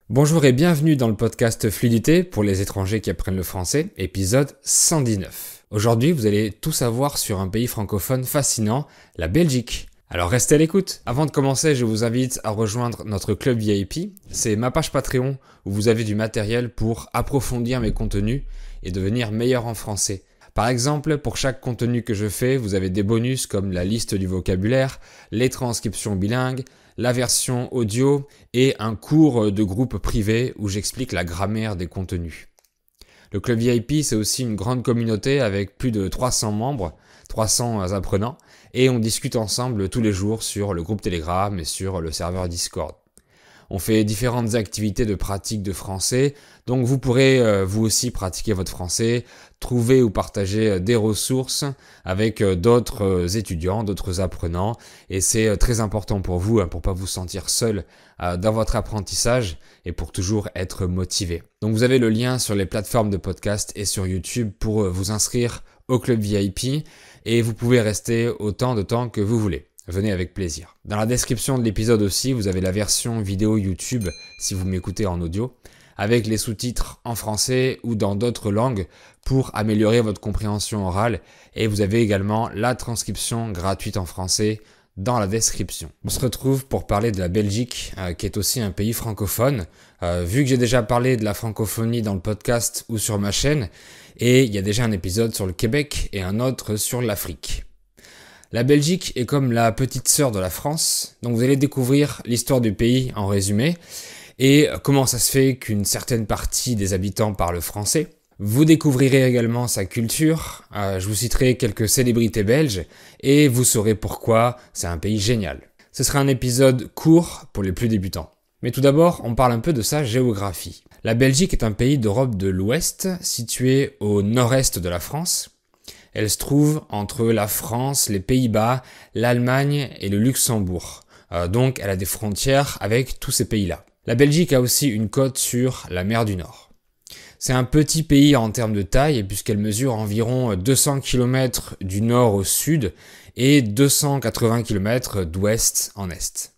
Bonjour et bienvenue dans le podcast Fluidité pour les étrangers qui apprennent le français, épisode 119. Aujourd'hui, vous allez tout savoir sur un pays francophone fascinant, la Belgique. Alors restez à l'écoute. Avant de commencer, je vous invite à rejoindre notre club VIP. C'est ma page Patreon où vous avez du matériel pour approfondir mes contenus et devenir meilleur en français. Par exemple, pour chaque contenu que je fais, vous avez des bonus comme la liste du vocabulaire, les transcriptions bilingues, la version audio et un cours de groupe privé où j'explique la grammaire des contenus. Le club VIP, c'est aussi une grande communauté avec plus de 300 membres, 300 apprenants, et on discute ensemble tous les jours sur le groupe Telegram et sur le serveur Discord. On fait différentes activités de pratique de français, donc vous pourrez vous aussi pratiquer votre français, trouver ou partager des ressources avec d'autres étudiants, d'autres apprenants, et c'est très important pour vous, pour pas vous sentir seul dans votre apprentissage et pour toujours être motivé. Donc vous avez le lien sur les plateformes de podcast et sur YouTube pour vous inscrire au club VIP et vous pouvez rester autant de temps que vous voulez. Venez avec plaisir. Dans la description de l'épisode aussi, vous avez la version vidéo YouTube si vous m'écoutez en audio, avec les sous-titres en français ou dans d'autres langues pour améliorer votre compréhension orale. Et vous avez également la transcription gratuite en français dans la description. On se retrouve pour parler de la Belgique, qui est aussi un pays francophone. Vu que j'ai déjà parlé de la francophonie dans le podcast ou sur ma chaîne, et il y a déjà un épisode sur le Québec et un autre sur l'Afrique. La Belgique est comme la petite sœur de la France, donc vous allez découvrir l'histoire du pays en résumé et comment ça se fait qu'une certaine partie des habitants parlent français. Vous découvrirez également sa culture, je vous citerai quelques célébrités belges et vous saurez pourquoi c'est un pays génial. Ce sera un épisode court pour les plus débutants. Mais tout d'abord, on parle un peu de sa géographie. La Belgique est un pays d'Europe de l'Ouest, situé au nord-est de la France. Elle se trouve entre la France, les Pays-Bas, l'Allemagne et le Luxembourg. Donc elle a des frontières avec tous ces pays-là. La Belgique a aussi une côte sur la mer du Nord. C'est un petit pays en termes de taille puisqu'elle mesure environ 200 km du nord au sud et 280 km d'ouest en est.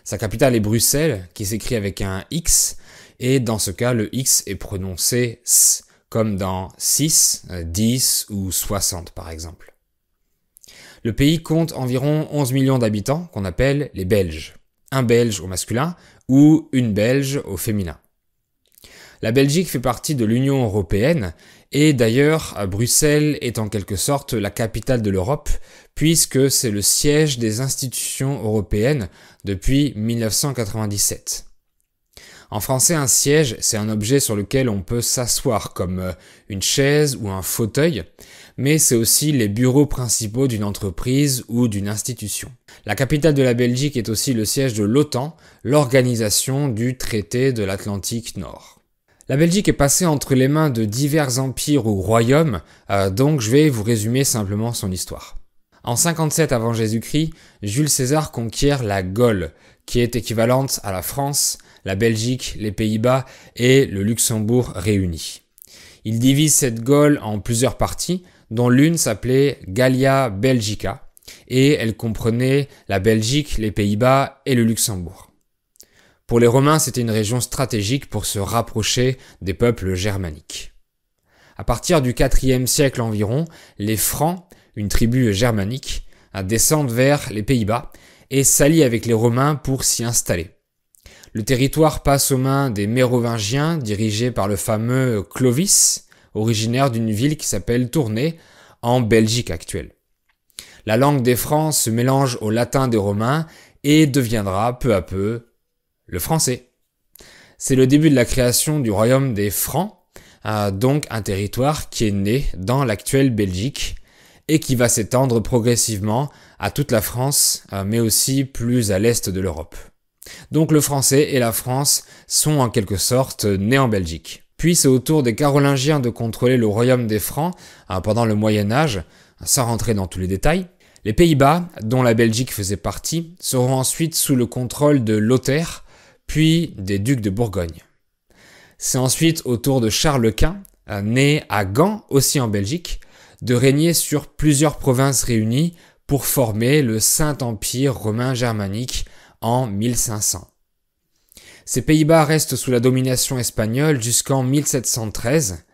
Sa capitale est Bruxelles, qui s'écrit avec un X, et dans ce cas le X est prononcé S, comme dans 6, 10 ou 60 par exemple. Le pays compte environ 11 millions d'habitants qu'on appelle les Belges. Un Belge au masculin ou une Belge au féminin. La Belgique fait partie de l'Union européenne et d'ailleurs Bruxelles est en quelque sorte la capitale de l'Europe puisque c'est le siège des institutions européennes depuis 1997. En français, un siège, c'est un objet sur lequel on peut s'asseoir comme une chaise ou un fauteuil, mais c'est aussi les bureaux principaux d'une entreprise ou d'une institution. La capitale de la Belgique est aussi le siège de l'OTAN, l'organisation du traité de l'Atlantique Nord. La Belgique est passée entre les mains de divers empires ou royaumes, donc je vais vous résumer simplement son histoire. En 57 avant Jésus-Christ, Jules César conquiert la Gaule, qui est équivalente à la France, la Belgique, les Pays-Bas et le Luxembourg réunis. Il divise cette Gaule en plusieurs parties, dont l'une s'appelait Gallia Belgica, et elle comprenait la Belgique, les Pays-Bas et le Luxembourg. Pour les Romains, c'était une région stratégique pour se rapprocher des peuples germaniques. À partir du IVe siècle environ, les Francs, une tribu germanique, descendent vers les Pays-Bas et s'allient avec les Romains pour s'y installer. Le territoire passe aux mains des Mérovingiens, dirigés par le fameux Clovis, originaire d'une ville qui s'appelle Tournai, en Belgique actuelle. La langue des Francs se mélange au latin des Romains et deviendra peu à peu le français. C'est le début de la création du royaume des Francs, donc un territoire qui est né dans l'actuelle Belgique et qui va s'étendre progressivement à toute la France, mais aussi plus à l'est de l'Europe. Donc le français et la France sont en quelque sorte nés en Belgique. Puis c'est au tour des Carolingiens de contrôler le royaume des Francs pendant le Moyen-Âge, sans rentrer dans tous les détails. Les Pays-Bas, dont la Belgique faisait partie, seront ensuite sous le contrôle de Lothaire, puis des ducs de Bourgogne. C'est ensuite au tour de Charles Quint, né à Gand, aussi en Belgique, de régner sur plusieurs provinces réunies pour former le Saint-Empire romain germanique en 1500. Ces Pays-Bas restent sous la domination espagnole jusqu'en 1713.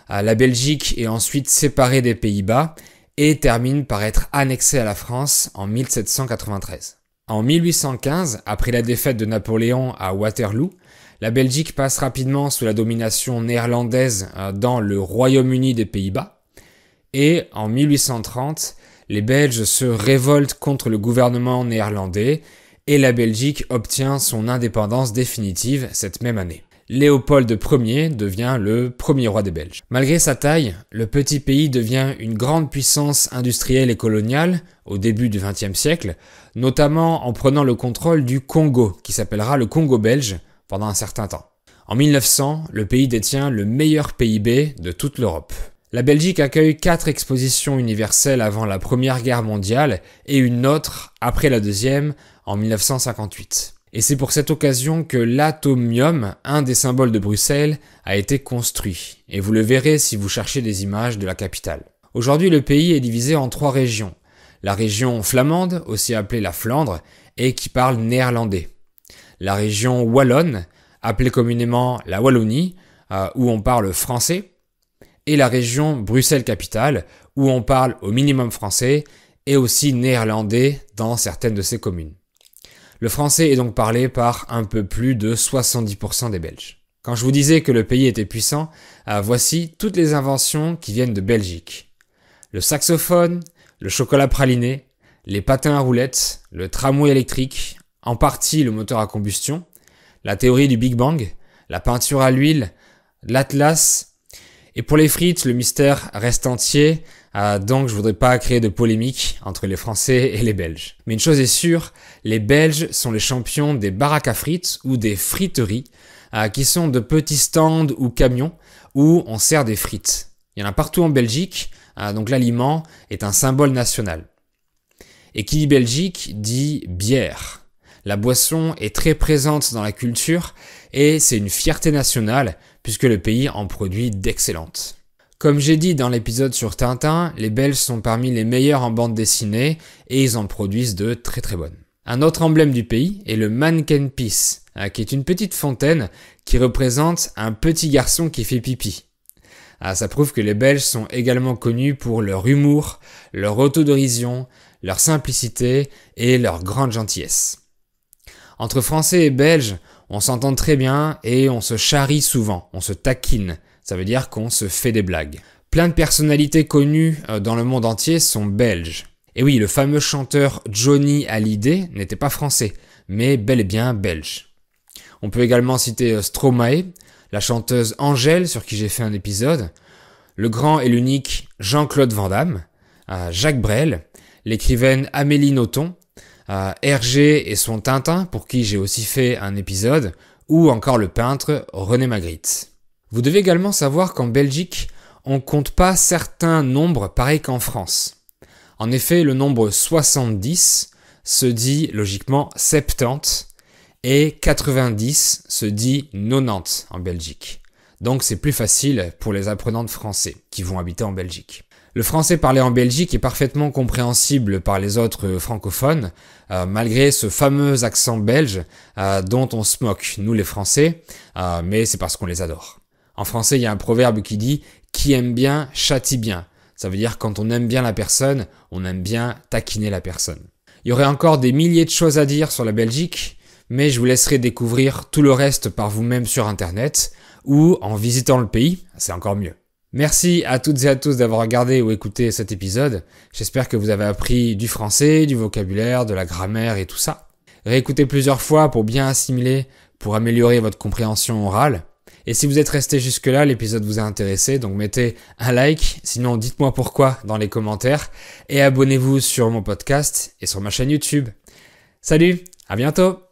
La Belgique est ensuite séparée des Pays-Bas et termine par être annexée à la France en 1793. En 1815, après la défaite de Napoléon à Waterloo, la Belgique passe rapidement sous la domination néerlandaise dans le Royaume-Uni des Pays-Bas. Et en 1830, les Belges se révoltent contre le gouvernement néerlandais et la Belgique obtient son indépendance définitive cette même année. Léopold Ier devient le premier roi des Belges. Malgré sa taille, le petit pays devient une grande puissance industrielle et coloniale au début du XXe siècle, notamment en prenant le contrôle du Congo, qui s'appellera le Congo belge, pendant un certain temps. En 1900, le pays détient le meilleur PIB de toute l'Europe. La Belgique accueille 4 expositions universelles avant la Première Guerre mondiale et une autre après la Deuxième en 1958. Et c'est pour cette occasion que l'atomium, un des symboles de Bruxelles, a été construit. Et vous le verrez si vous cherchez des images de la capitale. Aujourd'hui, le pays est divisé en 3 régions. La région flamande, aussi appelée la Flandre, et qui parle néerlandais. La région wallonne, appelée communément la Wallonie, où on parle français. Et la région Bruxelles-Capitale, où on parle au minimum français et aussi néerlandais dans certaines de ces communes. Le français est donc parlé par un peu plus de 70% des Belges. Quand je vous disais que le pays était puissant, voici toutes les inventions qui viennent de Belgique. Le saxophone, le chocolat praliné, les patins à roulettes, le tramway électrique, en partie le moteur à combustion, la théorie du Big Bang, la peinture à l'huile, l'atlas. Et pour les frites, le mystère reste entier, donc je voudrais pas créer de polémique entre les Français et les Belges. Mais une chose est sûre, les Belges sont les champions des baraques à frites ou des friteries, qui sont de petits stands ou camions où on sert des frites. Il y en a partout en Belgique, donc l'aliment est un symbole national. Et qui dit Belgique dit bière. La boisson est très présente dans la culture et c'est une fierté nationale puisque le pays en produit d'excellentes. Comme j'ai dit dans l'épisode sur Tintin, les Belges sont parmi les meilleurs en bande dessinée et ils en produisent de très très bonnes. Un autre emblème du pays est le Manneken-Pis, qui est une petite fontaine qui représente un petit garçon qui fait pipi. Ça prouve que les Belges sont également connus pour leur humour, leur autodérision, leur simplicité et leur grande gentillesse. Entre Français et Belges, on s'entend très bien et on se charrie souvent, on se taquine, ça veut dire qu'on se fait des blagues. Plein de personnalités connues dans le monde entier sont belges. Et oui, le fameux chanteur Johnny Hallyday n'était pas français, mais bel et bien belge. On peut également citer Stromae, la chanteuse Angèle sur qui j'ai fait un épisode, le grand et l'unique Jean-Claude Van Damme, Jacques Brel, l'écrivaine Amélie Nothomb, Hergé et son Tintin pour qui j'ai aussi fait un épisode, ou encore le peintre René Magritte. Vous devez également savoir qu'en Belgique, on compte pas certains nombres pareils qu'en France. En effet, le nombre 70 se dit logiquement 70 et 90 se dit 90 en Belgique. Donc c'est plus facile pour les apprenants de français qui vont habiter en Belgique. Le français parlé en Belgique est parfaitement compréhensible par les autres francophones, malgré ce fameux accent belge dont on se moque, nous les Français, mais c'est parce qu'on les adore. En français, il y a un proverbe qui dit « qui aime bien, châtie bien ». Ça veut dire quand on aime bien la personne, on aime bien taquiner la personne. Il y aurait encore des milliers de choses à dire sur la Belgique, mais je vous laisserai découvrir tout le reste par vous-même sur Internet, ou en visitant le pays, c'est encore mieux. Merci à toutes et à tous d'avoir regardé ou écouté cet épisode. J'espère que vous avez appris du français, du vocabulaire, de la grammaire et tout ça. Réécoutez plusieurs fois pour bien assimiler, pour améliorer votre compréhension orale. Et si vous êtes resté jusque-là, l'épisode vous a intéressé, donc mettez un like, sinon dites-moi pourquoi dans les commentaires, et abonnez-vous sur mon podcast et sur ma chaîne YouTube. Salut, à bientôt!